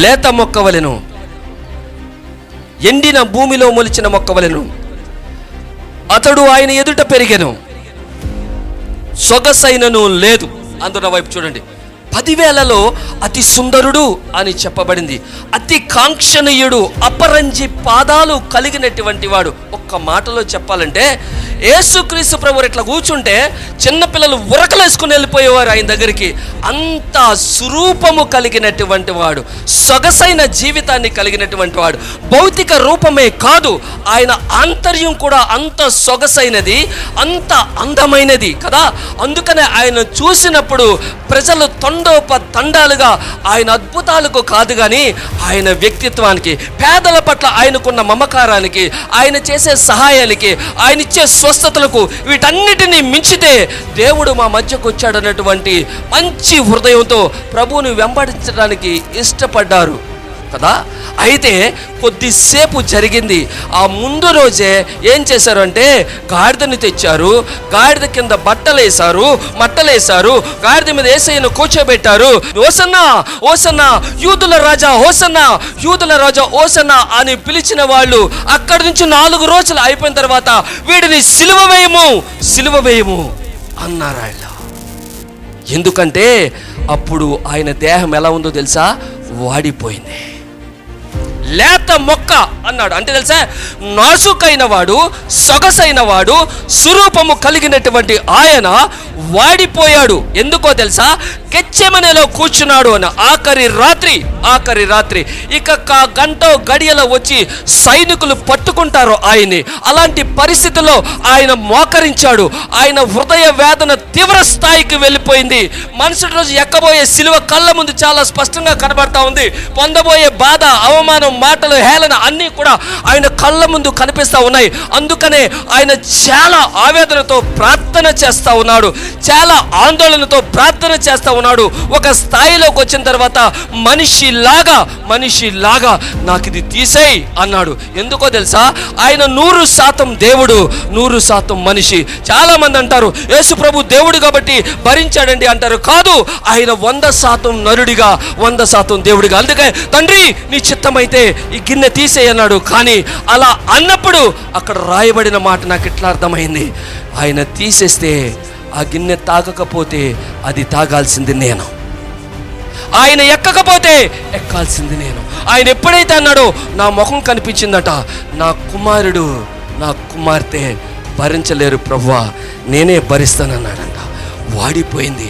లేత మొక్కవలెను, ఎండిన భూమిలో మొలిచిన మొక్కవలెను అతడు ఆయన ఎదుట పెరిగెను, సొగసైనను లేదు. అందున వైపు చూడండి, 10,000లో అతి సుందరుడు అని చెప్పబడింది. అతి కాంక్షణీయుడు, అపరంజి పాదాలు కలిగినటువంటి వాడు. ఒక్క మాటలో చెప్పాలంటే యేసుక్రీస్తు ప్రభువు ఇట్లా కూర్చుంటే చిన్నపిల్లలు ఉరకలేసుకుని వెళ్ళిపోయేవారు ఆయన దగ్గరికి. అంత స్వరూపము కలిగినటువంటి వాడు, సొగసైన జీవితాన్ని కలిగినటువంటి వాడు. భౌతిక రూపమే కాదు, ఆయన ఆంతర్యం కూడా అంత సొగసైనది, అంత అందమైనది కదా. అందుకనే ఆయన చూసినప్పుడు ప్రజలు తండాలుగా ఆయన అద్భుతాలకు కాదు కానీ ఆయన వ్యక్తిత్వానికి, పేదల పట్ల ఆయనకున్న మమకారానికి, ఆయన చేసే సహాయానికి, ఆయన ఇచ్చే స్వస్థతలకు, వీటన్నిటినీ మించితే దేవుడు మా మధ్యకు వచ్చాడన్నటువంటి మంచి హృదయంతో ప్రభువుని వెంబడించడానికి ఇష్టపడ్డారు కదా. అయితే కొద్దిసేపు జరిగింది. ఆ ముందు రోజే ఏం చేశారు అంటే గాడిదని తెచ్చారు, గాడిద కింద మట్టలేశారు, గాడిద మీద యేసయ్యను కూర్చోబెట్టారు. హోసన్నా హోసన్నా యూదుల రాజా, హోసన్నా యూదుల రాజా, హోసన్నా అని పిలిచిన వాళ్ళు అక్కడి నుంచి 4 రోజులు అయిపోయిన తర్వాత వీడిని సిలువ వేయము అన్నారు ఆయన. ఎందుకంటే అప్పుడు ఆయన దేహం ఎలా ఉందో తెలుసా? వాడిపోయింది. లేత మొక్క అన్నాడు అంటే తెలుసా, నాజుకైన వాడు, సొగసైన వాడు, స్వరూపము కలిగినటువంటి ఆయన వాడిపోయాడు. ఎందుకో తెలుసా? గెత్సేమనేలో కూర్చున్నాడు అని. ఆఖరి రాత్రి ఇక గంట గడియలో వచ్చి సైనికులు పట్టుకుంటారు ఆయన్ని. అలాంటి పరిస్థితుల్లో ఆయన మోకరించాడు. ఆయన హృదయ వేదన తీవ్ర స్థాయికి వెళ్ళిపోయింది. మరుసటి రోజు ఎక్కబోయే సిలువ కళ్ళ ముందు చాలా స్పష్టంగా కనబడతా ఉంది. పొందబోయే బాధ, అవమానం, మాటలు, హేళన అన్నీ కూడా ఆయన కళ్ళ ముందు కనిపిస్తూ ఉన్నాయి. అందుకనే ఆయన చాలా ఆవేదనతో ప్రార్థన చేస్తూ ఉన్నాడు, చాలా ఆందోళనతో ప్రార్థన చేస్తూ ఉన్నాడు. ఒక స్థాయిలోకి వచ్చిన తర్వాత మనిషిలాగా నాకు ఇది తీసేయ్ అన్నాడు. ఎందుకో తెలుసా? ఆయన 100% దేవుడు, 100% మనిషి. చాలా మంది అంటారు యేసు ప్రభు దేవుడు కాబట్టి భరించాడండి అంటారు. కాదు, ఆయన 100% నరుడిగా, 100% దేవుడిగా. అందుకే తండ్రి నీ చిత్తమైతే ఈ గిన్నె తీసేయ్ అన్నాడు. కానీ అలా అన్నప్పుడు అక్కడ రాయబడిన మాట నాకు ఇట్లా అర్థమైంది, ఆయన తీసేస్తే ఆ గిన్నె తాగకపోతే అది తాగాల్సింది నేను, ఆయన ఎక్కకపోతే ఎక్కాల్సింది నేను. ఆయన ఎప్పుడైతే అన్నాడో నా ముఖం కనిపించిందట, నా కుమారుడు, నా కుమార్తె భరించలేరు ప్రభువా, నేనే భరిస్తానన్నాడంట. వాడిపోయింది.